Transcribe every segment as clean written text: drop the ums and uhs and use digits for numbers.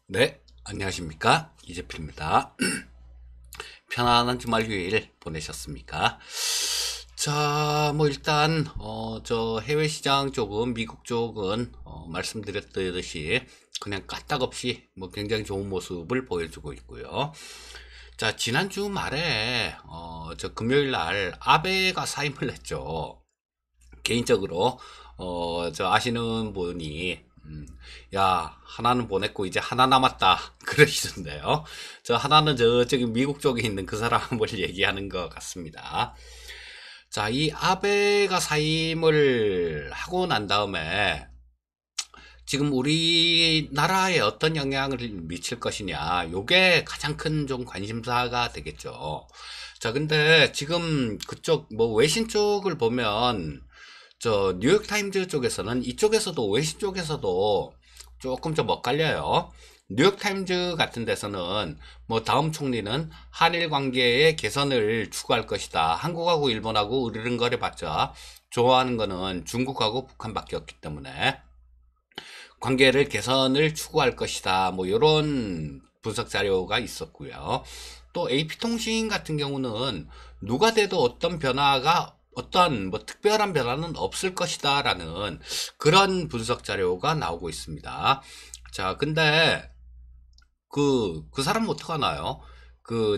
네, 안녕하십니까? 이재필입니다. 편안한 주말 휴일 보내셨습니까? 자, 뭐 일단 저 해외 시장 쪽은 미국 쪽은 말씀드렸듯이 그냥 까딱없이 뭐 굉장히 좋은 모습을 보여주고 있고요. 자, 지난주 말에 저 금요일 날 아베가 사임을 했죠. 개인적으로 저 아시는 분이 야 하나는 보냈고 이제 하나 남았다 그러시던데요. 저 하나는 저쪽에 미국 쪽에 있는 그 사람을 얘기하는 것 같습니다. 자, 이 아베가 사임을 하고 난 다음에 지금 우리나라에 어떤 영향을 미칠 것이냐, 요게 가장 큰 좀 관심사가 되겠죠. 자, 근데 지금 그쪽 뭐 외신 쪽을 보면 저 뉴욕타임즈 쪽에서는 이쪽에서도 외신 쪽에서도 조금 좀 엇갈려요. 뉴욕타임즈 같은 데서는 뭐 다음 총리는 한일 관계의 개선을 추구할 것이다. 한국하고 일본하고 으르렁거려봤자 좋아하는 거는 중국하고 북한밖에 없기 때문에 관계를 개선을 추구할 것이다. 뭐 이런 분석 자료가 있었고요. 또 AP통신 같은 경우는 누가 돼도 어떤 변화가 어떤 뭐 특별한 변화는 없을 것이다라는 그런 분석 자료가 나오고 있습니다. 자, 근데 그 사람은 어떡하나요?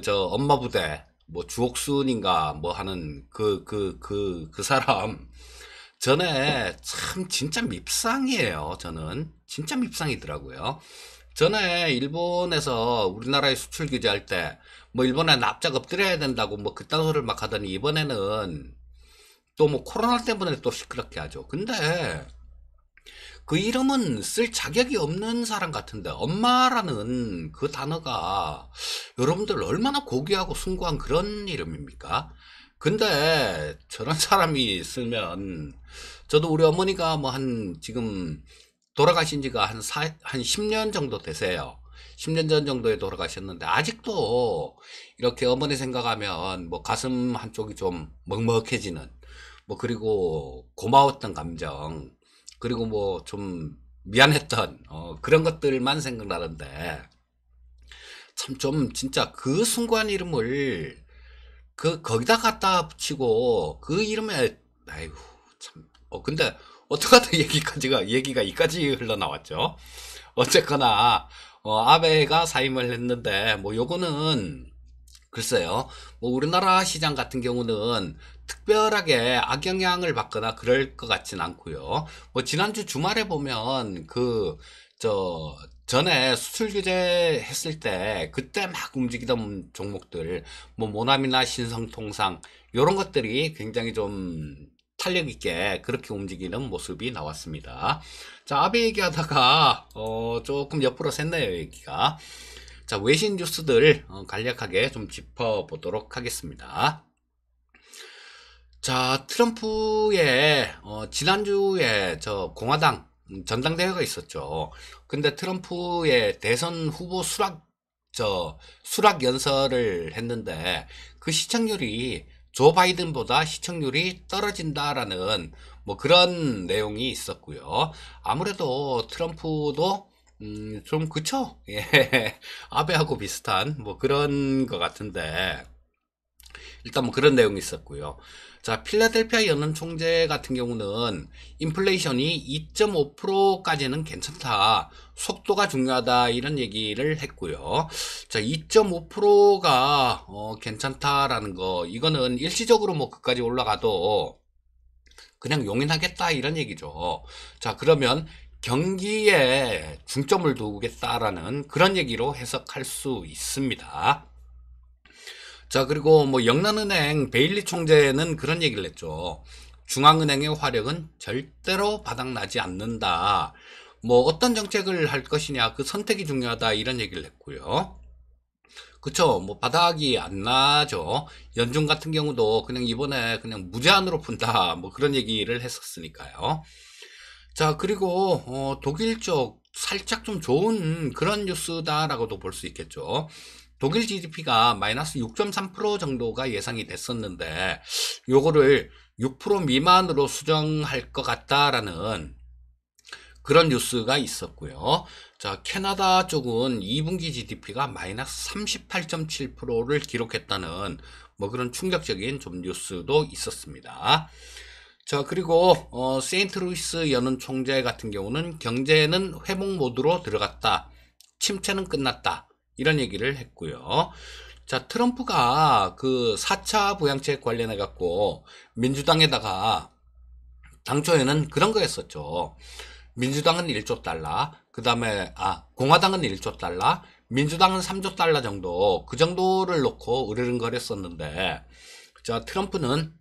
저 엄마 부대 뭐 주옥순인가 뭐 하는 그 사람 전에 참 진짜 밉상이에요. 저는 진짜 밉상이더라고요. 전에 일본에서 우리나라에 수출 규제할 때 뭐 일본에 납작 엎드려야 된다고 뭐 그딴 소리를 막 하더니 이번에는 또 뭐 코로나 때문에 또 시끄럽게 하죠. 근데 그 이름은 쓸 자격이 없는 사람 같은데 엄마라는 그 단어가 여러분들 얼마나 고귀하고 숭고한 그런 이름입니까? 근데 저런 사람이 쓰면 저도 우리 어머니가 뭐 한 지금 돌아가신 지가 한 10년 정도 되세요. 10년 전 정도에 돌아가셨는데 아직도 이렇게 어머니 생각하면 뭐 가슴 한쪽이 좀 먹먹해지는 뭐 그리고 고마웠던 감정 그리고 뭐 좀 미안했던 그런 것들만 생각나는데 참 좀 진짜 그 숭고한 이름을 거기다 갖다 붙이고 그 이름에 아이고 참 근데 어떡하다 얘기가 이까지 흘러나왔죠. 어쨌거나 아베가 사임을 했는데 뭐 요거는 글쎄요. 뭐 우리나라 시장 같은 경우는 특별하게 악영향을 받거나 그럴 것 같진 않고요. 뭐 지난주 주말에 보면 저 전에 수출 규제 했을 때 그때 막 움직이던 종목들 뭐 모나미나 신성통상 요런 것들이 굉장히 좀 탄력 있게 그렇게 움직이는 모습이 나왔습니다. 자, 아베 얘기하다가 조금 옆으로 샜네요, 얘기가. 자, 외신 뉴스들 간략하게 좀 짚어보도록 하겠습니다. 자, 트럼프의 지난주에 저 공화당 전당대회가 있었죠. 근데 트럼프의 대선 후보 수락 연설을 했는데 그 시청률이 조 바이든보다 시청률이 떨어진다라는 뭐 그런 내용이 있었고요. 아무래도 트럼프도 좀 그쵸? 예. 아베하고 비슷한 뭐 그런 것 같은데 일단 뭐 그런 내용이 있었고요. 자, 필라델피아 연은 총재 같은 경우는 인플레이션이 2.5%까지는 괜찮다. 속도가 중요하다. 이런 얘기를 했고요. 자, 2.5%가 괜찮다라는 거 이거는 일시적으로 뭐 그까지 올라가도 그냥 용인하겠다 이런 얘기죠. 자, 그러면 경기에 중점을 두겠다라는 그런 얘기로 해석할 수 있습니다. 자, 그리고 뭐 영란은행 베일리 총재는 그런 얘기를 했죠. 중앙은행의 화력은 절대로 바닥나지 않는다. 뭐 어떤 정책을 할 것이냐 그 선택이 중요하다 이런 얘기를 했고요. 그쵸. 뭐 바닥이 안 나죠. 연준 같은 경우도 그냥 이번에 그냥 무제한으로 푼다. 뭐 그런 얘기를 했었으니까요. 자, 그리고 독일 쪽 살짝 좀 좋은 그런 뉴스다라고도 볼 수 있겠죠. 독일 GDP가 마이너스 6.3% 정도가 예상이 됐었는데 요거를 6% 미만으로 수정할 것 같다라는 그런 뉴스가 있었고요. 자, 캐나다 쪽은 2분기 GDP가 마이너스 38.7%를 기록했다는 뭐 그런 충격적인 좀 뉴스도 있었습니다. 자, 그리고 세인트루이스 연은 총재 같은 경우는 경제는 회복 모드로 들어갔다. 침체는 끝났다. 이런 얘기를 했고요. 자, 트럼프가 그 4차 부양책 관련해 갖고 민주당에다가 당초에는 그런 거였었죠. 민주당은 1조 달러, 그 다음에, 공화당은 1조 달러, 민주당은 3조 달러 정도, 그 정도를 놓고 으르렁거렸었는데, 자, 트럼프는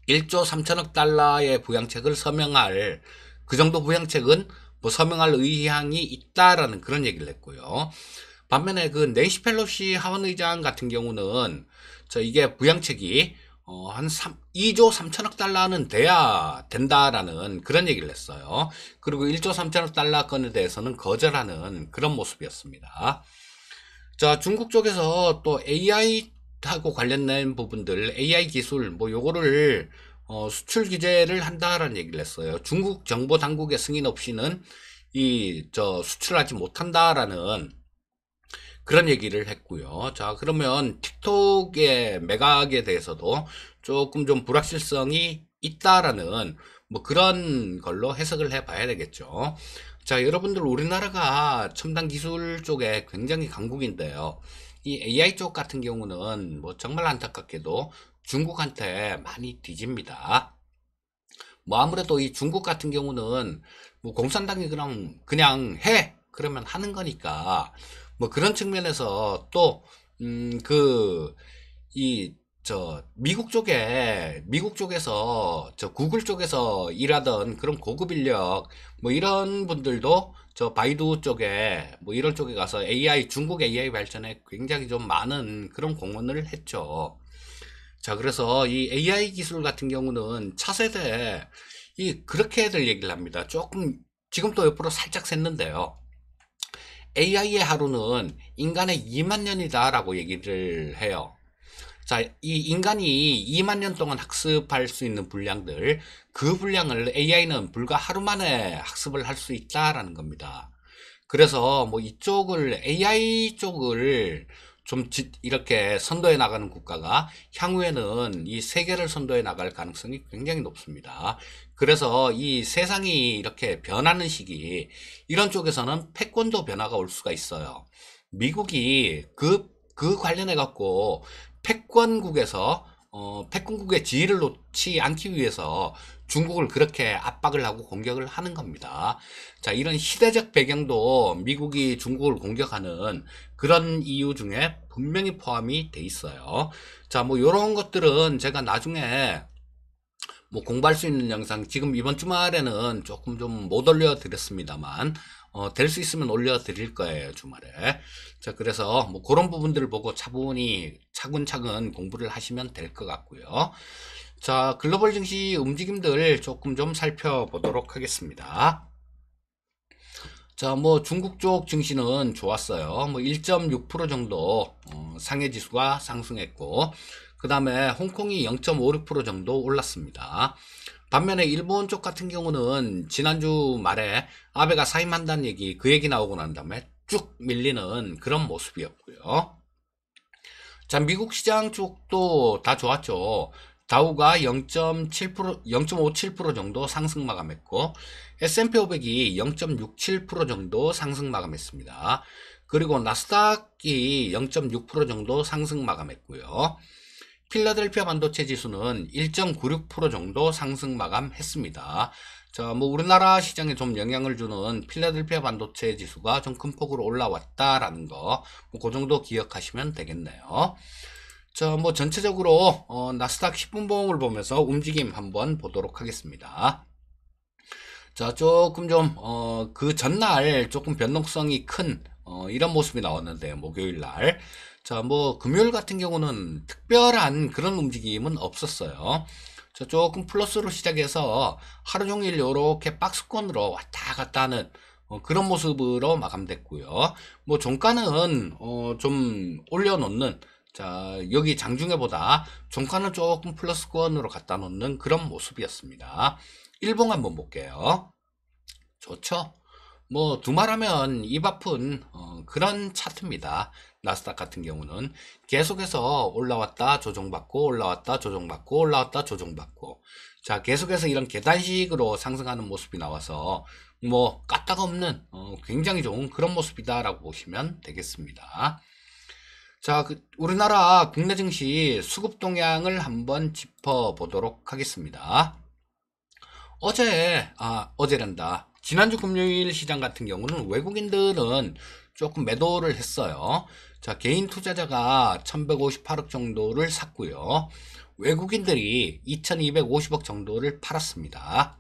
1조 3천억 달러의 부양책을 서명할, 그 정도 부양책은 뭐 서명할 의향이 있다라는 그런 얘기를 했고요. 반면에 그 네이시 펠로시 하원 의장 같은 경우는, 이게 부양책이 한 2조 3천억 달러는 돼야 된다라는 그런 얘기를 했어요. 그리고 1조 3천억 달러 건에 대해서는 거절하는 그런 모습이었습니다. 자, 중국 쪽에서 또 AI하고 관련된 부분들, AI 기술, 뭐 요거를 수출 규제를 한다라는 얘기를 했어요. 중국 정보 당국의 승인 없이는 수출하지 못한다라는 그런 얘기를 했고요. 자, 그러면 틱톡의 매각에 대해서도 조금 좀 불확실성이 있다라는 뭐 그런 걸로 해석을 해 봐야 되겠죠. 자, 여러분들 우리나라가 첨단 기술 쪽에 굉장히 강국인데요. 이 AI 쪽 같은 경우는 뭐 정말 안타깝게도 중국한테 많이 뒤집니다. 뭐 아무래도 이 중국 같은 경우는 뭐 공산당이 그냥 해 그러면 하는 거니까 뭐 그런 측면에서 또 미국 쪽에서 구글 쪽에서 일하던 그런 고급 인력 뭐 이런 분들도 바이두 쪽에 뭐 이런 쪽에 가서 중국 AI 발전에 굉장히 좀 많은 그런 공헌을 했죠. 자, 그래서 이 AI 기술 같은 경우는 차세대 그렇게들 얘기를 합니다. 조금 지금 또 옆으로 살짝 샜는데요. AI의 하루는 인간의 2만 년이다라고 얘기를 해요. 자, 이 인간이 2만 년 동안 학습할 수 있는 분량들, 그 분량을 AI는 불과 하루 만에 학습을 할 수 있다라는 겁니다. 그래서 뭐 이쪽을 AI 쪽을 좀 이렇게 선도해 나가는 국가가 향후에는 이 세계를 선도해 나갈 가능성이 굉장히 높습니다. 그래서 이 세상이 이렇게 변하는 시기 이런 쪽에서는 패권도 변화가 올 수가 있어요. 미국이 그 관련해 갖고 패권국의 지위를 놓지 않기 위해서 중국을 그렇게 압박을 하고 공격을 하는 겁니다. 자, 이런 시대적 배경도 미국이 중국을 공격하는 그런 이유 중에 분명히 포함이 돼 있어요. 자, 뭐 이런 것들은 제가 나중에 뭐 공부할 수 있는 영상 지금 이번 주말에는 조금 좀 못 올려드렸습니다만 될 수 있으면 올려드릴 거예요, 주말에. 자, 그래서 뭐 그런 부분들을 보고 차분히 차근차근 공부를 하시면 될 것 같고요. 자, 글로벌 증시 움직임들 조금 좀 살펴보도록 하겠습니다. 자, 뭐 중국 쪽 증시는 좋았어요. 뭐 1.6% 정도 상해 지수가 상승했고, 그 다음에 홍콩이 0.56% 정도 올랐습니다. 반면에 일본 쪽 같은 경우는 지난주 말에 아베가 사임한다는 그 얘기 나오고 난 다음에 쭉 밀리는 그런 모습이었고요. 자, 미국 시장 쪽도 다 좋았죠. 다우가 0.7%, 0.57% 정도 상승 마감했고, S&P 500이 0.67% 정도 상승 마감했습니다. 그리고 나스닥이 0.6% 정도 상승 마감했고요. 필라델피아 반도체 지수는 1.96% 정도 상승 마감했습니다. 자, 뭐 우리나라 시장에 좀 영향을 주는 필라델피아 반도체 지수가 좀 큰 폭으로 올라왔다라는 거, 뭐 그 정도 기억하시면 되겠네요. 자, 뭐 전체적으로 나스닥 10분봉을 보면서 움직임 한번 보도록 하겠습니다. 자, 조금 좀 그 전날 조금 변동성이 큰 이런 모습이 나왔는데 목요일 날. 자, 뭐 금요일 같은 경우는 특별한 그런 움직임은 없었어요. 자, 조금 플러스로 시작해서 하루 종일 이렇게 박스권으로 왔다 갔다 하는 그런 모습으로 마감됐고요. 뭐 종가는 좀 올려놓는, 자, 여기 장중에보다 종가는 조금 플러스권으로 갖다 놓는 그런 모습이었습니다. 일봉 한번 볼게요. 좋죠. 뭐 두말하면 입 아픈 그런 차트입니다. 나스닥 같은 경우는 계속해서 올라왔다 조정받고 올라왔다 조정받고 올라왔다 조정받고, 자 계속해서 이런 계단식으로 상승하는 모습이 나와서 뭐 까딱없는 굉장히 좋은 그런 모습이다 라고 보시면 되겠습니다. 자, 우리나라 국내 증시 수급 동향을 한번 짚어보도록 하겠습니다. 어제란다. 지난주 금요일 시장 같은 경우는 외국인들은 조금 매도를 했어요. 자, 개인 투자자가 1158억 정도를 샀고요. 외국인들이 2250억 정도를 팔았습니다.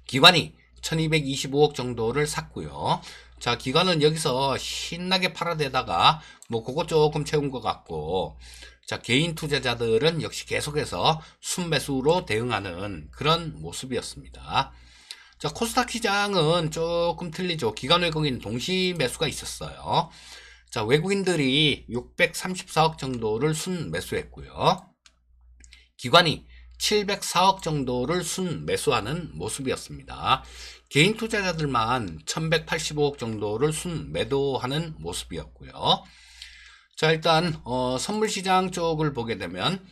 기관이 1225억 정도를 샀고요. 자, 기관은 여기서 신나게 팔아대다가 뭐 그거 조금 채운 것 같고, 자, 개인 투자자들은 역시 계속해서 순매수로 대응하는 그런 모습이었습니다. 자, 코스닥 시장은 조금 틀리죠. 기관 외국인 동시 매수가 있었어요. 자, 외국인들이 634억 정도를 순매수했고요. 기관이 704억 정도를 순매수하는 모습이었습니다. 개인 투자자들만 1185억 정도를 순매도하는 모습이었고요. 자, 일단 선물시장 쪽을 보게 되면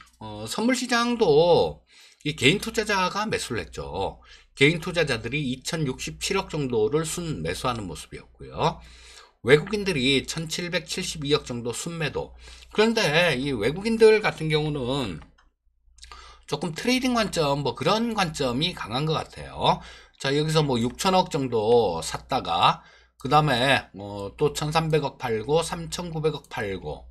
선물시장도 이 개인 투자자가 매수를 했죠. 개인 투자자들이 2067억 정도를 순매수하는 모습이었고요. 외국인들이 1772억 정도 순매도. 그런데 이 외국인들 같은 경우는 조금 트레이딩 관점, 뭐 그런 관점이 강한 것 같아요. 자, 여기서 뭐 6천억 정도 샀다가, 그 다음에 또 1300억 팔고, 3900억 팔고,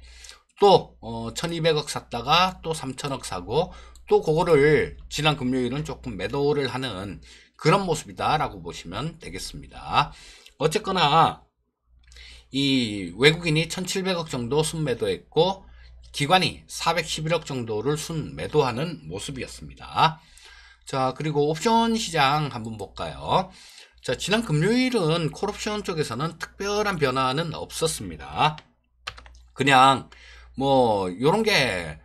또 1200억 샀다가 또 3000억 사고, 또 그거를 지난 금요일은 조금 매도를 하는 그런 모습이다 라고 보시면 되겠습니다. 어쨌거나 이 외국인이 1700억 정도 순매도했고, 기관이 411억 정도를 순매도하는 모습이었습니다. 자, 그리고 옵션 시장 한번 볼까요? 자, 지난 금요일은 콜옵션 쪽에서는 특별한 변화는 없었습니다. 그냥 뭐 요런 게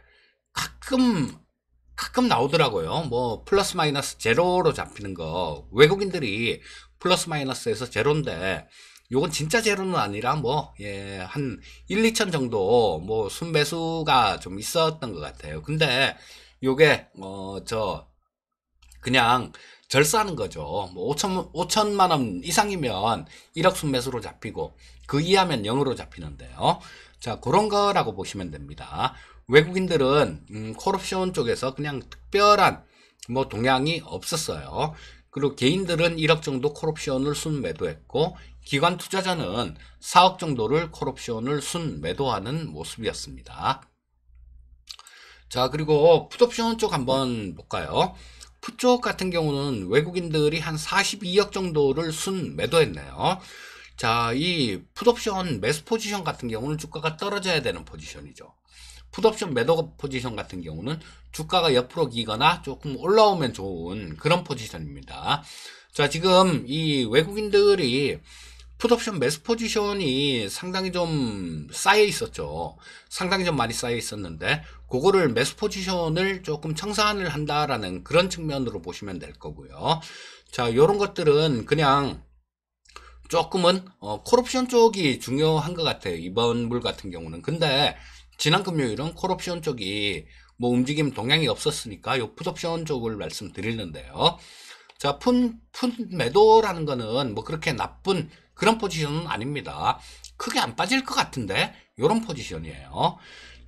가끔 나오더라고요. 뭐 플러스 마이너스 제로로 잡히는 거, 외국인들이 플러스 마이너스에서 제로인데 요건 진짜 제로는 아니라 한 1, 2천 정도 뭐 순매수가 좀 있었던 것 같아요. 근데 요게 그냥 절사하는 거죠. 뭐 5천만 원 이상이면 1억 순매수로 잡히고 그 이하면 0으로 잡히는데요. 자, 그런 거라고 보시면 됩니다. 외국인들은 콜옵션 쪽에서 그냥 특별한 뭐 동향이 없었어요. 그리고 개인들은 1억 정도 콜옵션을 순매도했고, 기관 투자자는 4억 정도를 콜옵션을 순매도하는 모습이었습니다. 자, 그리고 풋옵션 쪽 한번 볼까요? 풋 쪽 같은 경우는 외국인들이 한 42억 정도를 순매도했네요. 자, 이 풋옵션 매수 포지션 같은 경우는 주가가 떨어져야 되는 포지션이죠. 풋옵션 매도 포지션 같은 경우는 주가가 옆으로 기거나 조금 올라오면 좋은 그런 포지션입니다. 자, 지금 이 외국인들이 풋옵션 매수 포지션이 상당히 좀 쌓여 있었죠. 상당히 좀 많이 쌓여 있었는데 그거를 매수 포지션을 조금 청산을 한다라는 그런 측면으로 보시면 될 거고요. 자, 요런 것들은 그냥 조금은 콜옵션 쪽이 중요한 것 같아요. 이번 물 같은 경우는. 근데 지난 금요일은 콜옵션 쪽이 뭐 움직임 동향이 없었으니까 요 풋옵션 쪽을 말씀드리는데요. 자, 푼 매도라는 거는 뭐 그렇게 나쁜 그런 포지션은 아닙니다. 크게 안 빠질 것 같은데 요런 포지션이에요.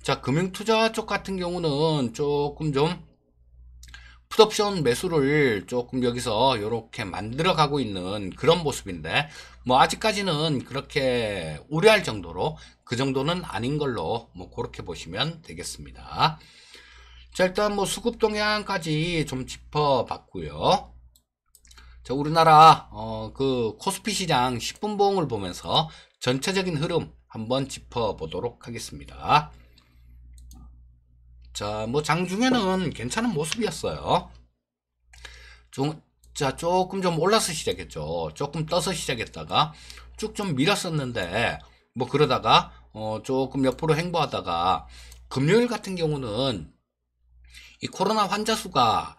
자, 금융투자 쪽 같은 경우는 조금 좀 풋옵션 매수를 조금 여기서 이렇게 만들어 가고 있는 그런 모습인데, 뭐 아직까지는 그렇게 우려할 정도로 그 정도는 아닌 걸로 뭐 그렇게 보시면 되겠습니다. 자, 일단 뭐 수급 동향까지 좀 짚어봤고요. 자, 우리나라 그 코스피 시장 10분 봉을 보면서 전체적인 흐름 한번 짚어보도록 하겠습니다. 자, 뭐 장중에는 괜찮은 모습이었어요. 자, 조금 좀 올라서 시작했죠. 조금 떠서 시작했다가 쭉 좀 밀었었는데, 뭐 그러다가 조금 옆으로 행보하다가 금요일 같은 경우는 이 코로나 환자 수가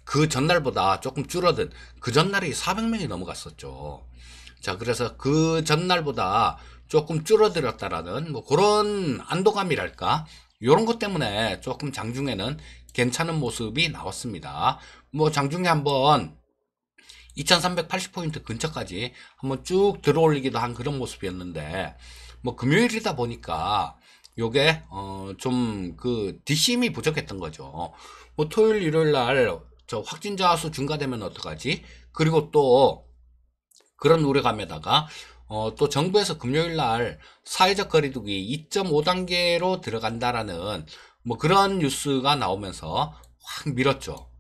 그 전날보다 조금 줄어든, 그 전날이 400명이 넘어갔었죠. 자, 그래서 그 전날보다 조금 줄어들었다라는 뭐 그런 안도감이랄까? 요런 것 때문에 조금 장중에는 괜찮은 모습이 나왔습니다. 뭐 장중에 한번 2380포인트 근처까지 한번 쭉 들어올리기도 한 그런 모습이었는데, 뭐 금요일이다 보니까 요게 좀 그 DCM이 부족했던 거죠. 뭐 토요일 일요일 날 저 확진자 수 증가되면 어떡하지? 그리고 또 그런 우려감에다가 또 정부에서 금요일 날 사회적 거리두기 2.5단계로 들어간다라는 뭐 그런 뉴스가 나오면서 확 밀었죠.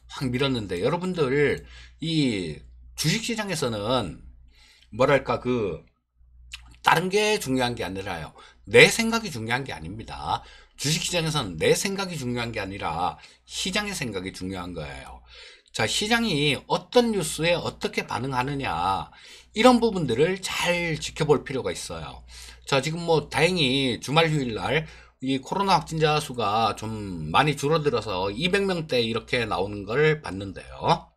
확 밀었는데, 여러분들 이 주식시장에서는 뭐랄까 그 다른 게 중요한 게 아니라요, 내 생각이 중요한 게 아닙니다. 주식시장에서는 내 생각이 중요한 게 아니라 시장의 생각이 중요한 거예요. 자, 시장이 어떤 뉴스에 어떻게 반응하느냐, 이런 부분들을 잘 지켜볼 필요가 있어요. 자, 지금 뭐 다행히 주말 휴일날 이 코로나 확진자 수가 좀 많이 줄어들어서 200명대 이렇게 나오는 걸 봤는데요.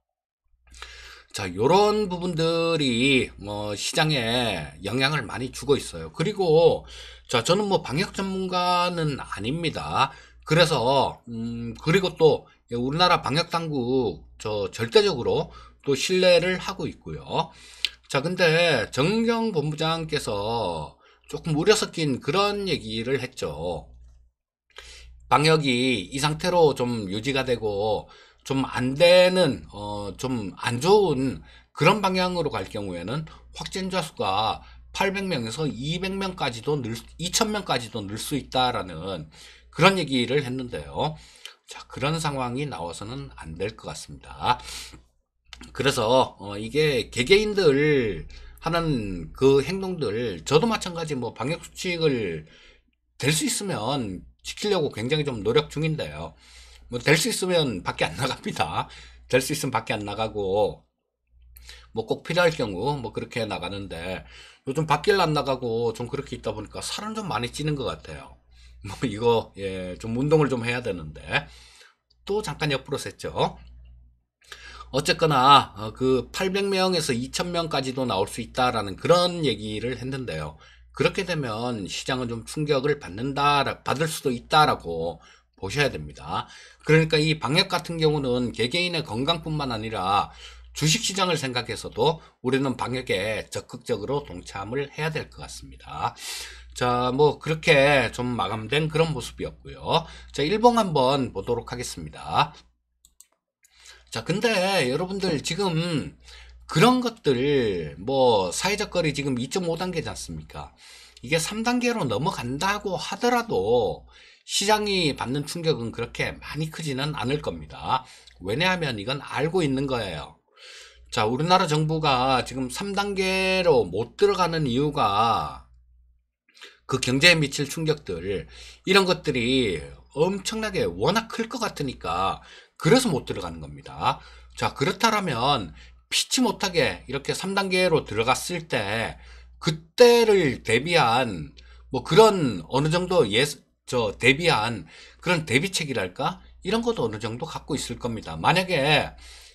자, 요런 부분들이 뭐 시장에 영향을 많이 주고 있어요. 그리고 자, 저는 뭐 방역 전문가는 아닙니다. 그래서 그리고 또 우리나라 방역 당국 저 절대적으로 또 신뢰를 하고 있고요. 자, 근데 정경 본부장께서 조금 우려 섞인 그런 얘기를 했죠. 방역이 이 상태로 좀 유지가 되고 좀 안 되는 좀 안 좋은 그런 방향으로 갈 경우에는 확진자 수가 800명에서 200명까지도 2000명까지도 늘 수 있다라는 그런 얘기를 했는데요. 자, 그런 상황이 나와서는 안 될 것 같습니다. 그래서 이게 개개인들 하는 그 행동들, 저도 마찬가지 뭐 방역 수칙을 될 수 있으면 지키려고 굉장히 좀 노력 중인데요. 뭐 될 수 있으면 밖에 안 나갑니다. 될 수 있으면 밖에 안 나가고 뭐 꼭 필요할 경우 뭐 그렇게 나가는데, 요즘 밖을 안 나가고 좀 그렇게 있다 보니까 살은 좀 많이 찌는 것 같아요. 뭐 이거 좀 운동을 좀 해야 되는데 또 잠깐 옆으로 샜죠. 어쨌거나 그 800명에서 2000명까지도 나올 수 있다라는 그런 얘기를 했는데요. 그렇게 되면 시장은 좀 충격을 받을 수도 있다라고 보셔야 됩니다. 그러니까 이 방역 같은 경우는 개개인의 건강뿐만 아니라 주식시장을 생각해서도 우리는 방역에 적극적으로 동참을 해야 될 것 같습니다. 자, 뭐 그렇게 좀 마감된 그런 모습이었고요. 자, 일봉 한번 보도록 하겠습니다. 자, 근데 여러분들 지금 그런 것들 뭐 사회적 거리 지금 2.5단계지 않습니까? 이게 3단계로 넘어간다고 하더라도 시장이 받는 충격은 그렇게 많이 크지는 않을 겁니다. 왜냐하면 이건 알고 있는 거예요. 자, 우리나라 정부가 지금 3단계로 못 들어가는 이유가 그 경제에 미칠 충격들, 이런 것들이 엄청나게 워낙 클 것 같으니까 그래서 못 들어가는 겁니다. 자, 그렇다면 피치 못하게 이렇게 3단계로 들어갔을 때 그때를 대비한 뭐 그런 어느 정도 대비한 그런 대비책이랄까? 이런 것도 어느 정도 갖고 있을 겁니다. 만약에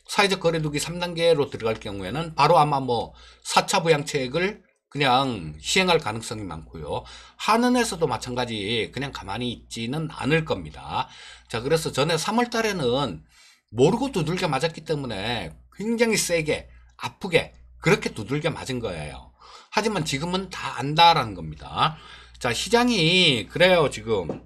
사회적 거리두기 3단계로 들어갈 경우에는 바로 아마 뭐 4차 부양책을 그냥 시행할 가능성이 많고요. 한은에서도 마찬가지 그냥 가만히 있지는 않을 겁니다. 자, 그래서 전에 3월 달에는 모르고 두들겨 맞았기 때문에 굉장히 세게, 아프게 그렇게 두들겨 맞은 거예요. 하지만 지금은 다 안다라는 겁니다. 자, 시장이 그래요. 지금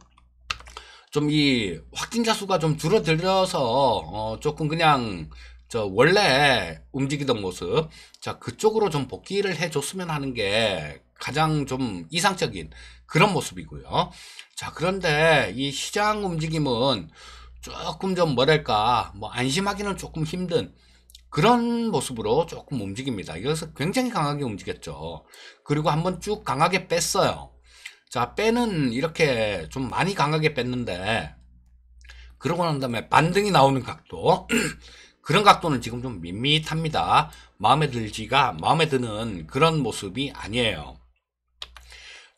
좀 이 확진자 수가 좀 줄어들어서 조금 그냥 저 원래 움직이던 모습, 자 그쪽으로 좀 복귀를 해줬으면 하는 게 가장 좀 이상적인 그런 모습이고요. 자, 그런데 이 시장 움직임은 조금 좀 뭐랄까 뭐 안심하기는 조금 힘든 그런 모습으로 조금 움직입니다. 이것은 굉장히 강하게 움직였죠. 그리고 한번 쭉 강하게 뺐어요. 자, 빼는 이렇게 좀 많이 강하게 뺐는데, 그러고 난 다음에 반등이 나오는 각도 그런 각도는 지금 좀 밋밋합니다. 마음에 드는 그런 모습이 아니에요.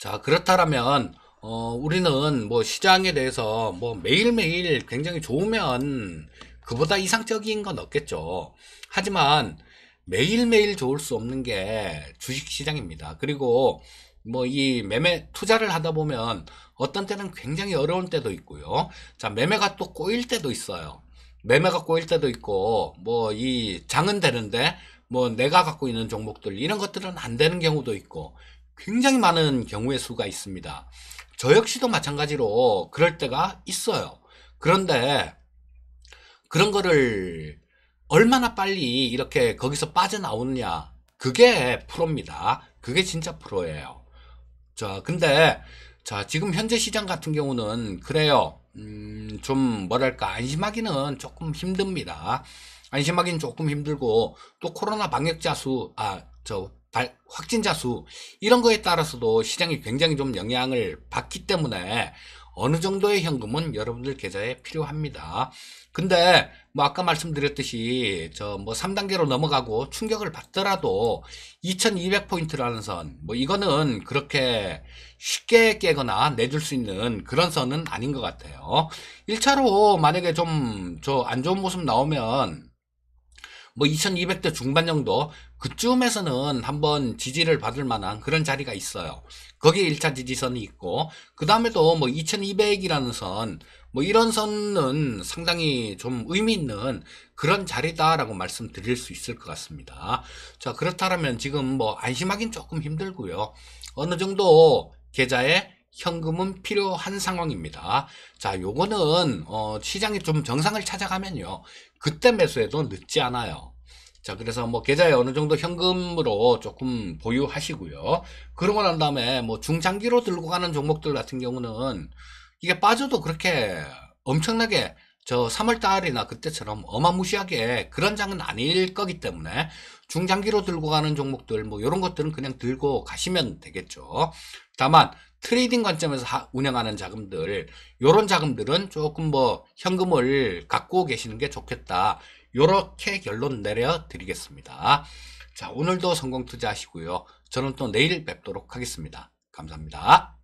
자, 그렇다면 우리는 뭐 시장에 대해서 뭐 매일매일 굉장히 좋으면 그보다 이상적인 건 없겠죠. 하지만 매일매일 좋을 수 없는 게 주식시장입니다. 그리고 뭐 이 매매 투자를 하다 보면 어떤 때는 굉장히 어려운 때도 있고요. 자, 매매가 또 꼬일 때도 있어요. 매매가 꼬일 때도 있고, 뭐 이 장은 되는데 뭐 내가 갖고 있는 종목들 이런 것들은 안 되는 경우도 있고, 굉장히 많은 경우의 수가 있습니다. 저 역시도 마찬가지로 그럴 때가 있어요. 그런데 그런 거를 얼마나 빨리 이렇게 거기서 빠져나오느냐, 그게 프로입니다. 그게 진짜 프로예요. 자, 근데 자, 지금 현재 시장 같은 경우는 그래요. 좀 뭐랄까, 안심하기는 조금 힘듭니다. 안심하기는 조금 힘들고, 또 코로나 방역자 수, 확진자 수 이런 거에 따라서도 시장이 굉장히 좀 영향을 받기 때문에 어느 정도의 현금은 여러분들 계좌에 필요합니다. 근데 뭐 아까 말씀드렸듯이 저 뭐 3단계로 넘어가고 충격을 받더라도 2200포인트라는 선, 뭐 이거는 그렇게 쉽게 깨거나 내줄 수 있는 그런 선은 아닌 것 같아요. 1차로 만약에 좀 저 안 좋은 모습 나오면 뭐 2200대 중반 정도, 그쯤에서는 한번 지지를 받을 만한 그런 자리가 있어요. 거기에 1차 지지선이 있고, 그 다음에도 뭐 2200이라는 선, 뭐 이런 선은 상당히 좀 의미 있는 그런 자리다라고 말씀드릴 수 있을 것 같습니다. 자, 그렇다면 지금 뭐 안심하긴 조금 힘들고요. 어느 정도 계좌에 현금은 필요한 상황입니다. 자, 요거는 시장이 좀 정상을 찾아가면요, 그때 매수해도 늦지 않아요. 자, 그래서 뭐 계좌에 어느 정도 현금으로 조금 보유하시고요. 그러고 난 다음에 뭐 중장기로 들고 가는 종목들 같은 경우는 이게 빠져도 그렇게 엄청나게 저 3월 달이나 그때처럼 어마무시하게 그런 장은 아닐 거기 때문에 중장기로 들고 가는 종목들 뭐 이런 것들은 그냥 들고 가시면 되겠죠. 다만 트레이딩 관점에서 운영하는 자금들, 요런 자금들은 조금 뭐 현금을 갖고 계시는 게 좋겠다, 요렇게 결론 내려 드리겠습니다. 자, 오늘도 성공 투자하시고요. 저는 또 내일 뵙도록 하겠습니다. 감사합니다.